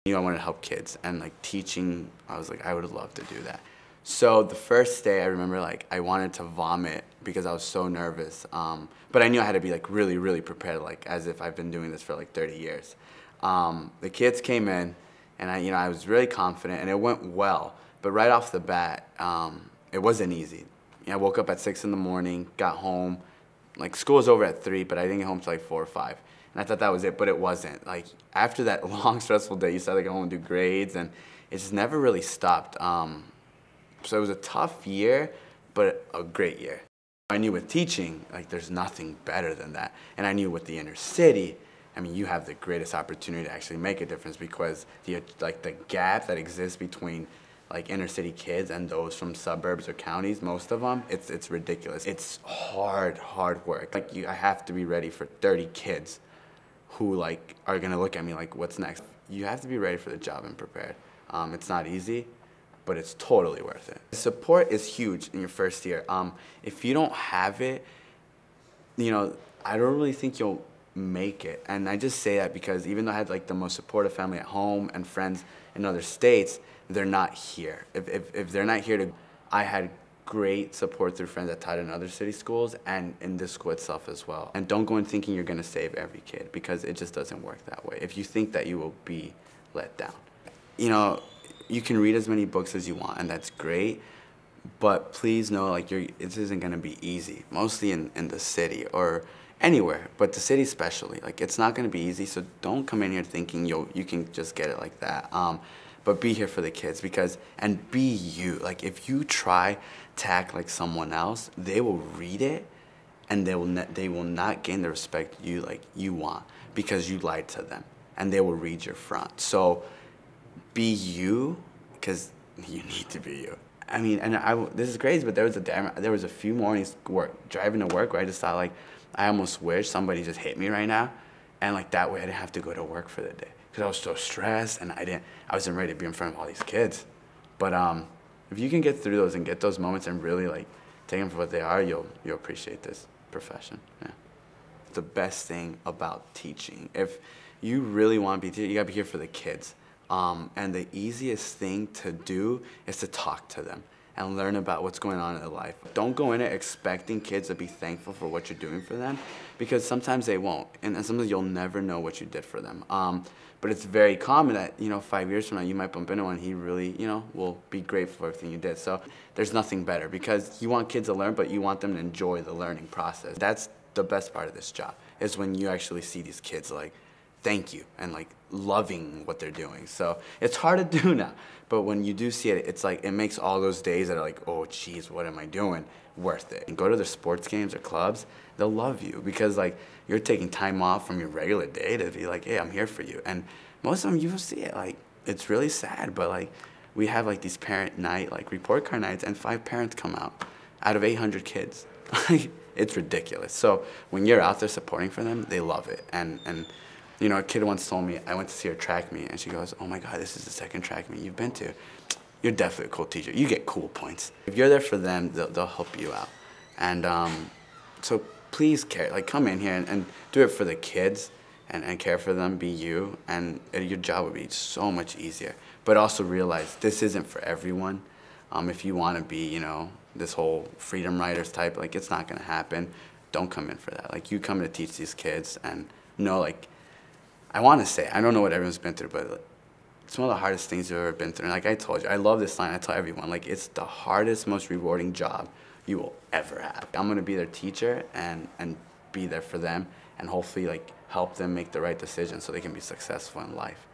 I wanted to help kids, and like teaching, I was like, I would love to do that. So the first day, I remember like I wanted to vomit because I was so nervous. But I knew I had to be like really, really prepared, like as if I've been doing this for like 30 years. The kids came in, and I was really confident, and it went well. But right off the bat, it wasn't easy. I woke up at 6 in the morning, got home, like school was over at 3, but I didn't get home till like 4 or 5. And I thought that was it, but it wasn't. Like after that long, stressful day, you started to go home and do grades, and it just never really stopped. So it was a tough year, but a great year. I knew with teaching, like there's nothing better than that. And I knew with the inner city, I mean, you have the greatest opportunity to actually make a difference, because the gap that exists between like inner city kids and those from suburbs or counties, most of them, it's ridiculous. It's hard work. Like I have to be ready for 30 kids who like are gonna look at me like, what's next? You have to be ready for the job and prepared. It's not easy, but it's totally worth it. Support is huge in your first year. If you don't have it, I don't really think you'll make it. And I just say that because even though I had like the most supportive family at home and friends in other states, they're not here. If they're not here I had great support through friends that taught in other city schools and in this school itself as well. And don't go in thinking you're gonna save every kid, because it just doesn't work that way. If you think that, you will be let down. You can read as many books as you want, and that's great, but please know like this isn't gonna be easy, mostly in the city or anywhere, but the city especially. Like it's not gonna be easy, so don't come in here thinking you can just get it like that. But be here for the kids, and be you. Like if you try to act like someone else, they will read it, and they will not gain the respect you want, because you lied to them, and they will read your front. So be you, because you need to be you. I mean, and this is crazy, but there was a few mornings driving to work where I just thought like, I almost wish somebody just hit me right now, and like that way I didn't have to go to work for the day, because I was so stressed and I wasn't ready to be in front of all these kids. But if you can get through those and get those moments and really like take them for what they are, you'll appreciate this profession. Yeah. The best thing about teaching, if you really want to be teaching, you gotta be here for the kids. And the easiest thing to do is to talk to them and learn about what's going on in their life. Don't go in it expecting kids to be thankful for what you're doing for them, because sometimes they won't, and sometimes you'll never know what you did for them. But it's very common that 5 years from now you might bump into one and he really will be grateful for everything you did. So there's nothing better, because you want kids to learn, but you want them to enjoy the learning process. That's the best part of this job, is when you actually see these kids like thank you and like loving what they're doing. So it's hard to do now, but when you do see it, it's like it makes all those days that are like, oh geez, what am I doing, worth it. And go to their sports games or clubs, they'll love you, because like you're taking time off from your regular day to be like, hey, I'm here for you. And most of them, you will see it, like it's really sad, but like we have like these parent night, like report card nights, and 5 parents come out of 800 kids. It's ridiculous. So when you're out there supporting for them, they love it. And a kid once told me, I went to see her track meet, and she goes, oh my God, this is the second track meet you've been to. You're definitely a cool teacher. You get cool points. If you're there for them, they'll help you out. And so please care, like come in here and do it for the kids, and care for them, be you, and your job would be so much easier. But also realize this isn't for everyone. If you want to be, this whole freedom riders type, like it's not gonna happen. Don't come in for that. Like you come in to teach these kids, and like, I want to say, I don't know what everyone's been through, but it's one of the hardest things you've ever been through. And like I told you, I love this line. I tell everyone, like it's the hardest, most rewarding job you will ever have. I'm going to be their teacher and be there for them, and hopefully like help them make the right decision so they can be successful in life.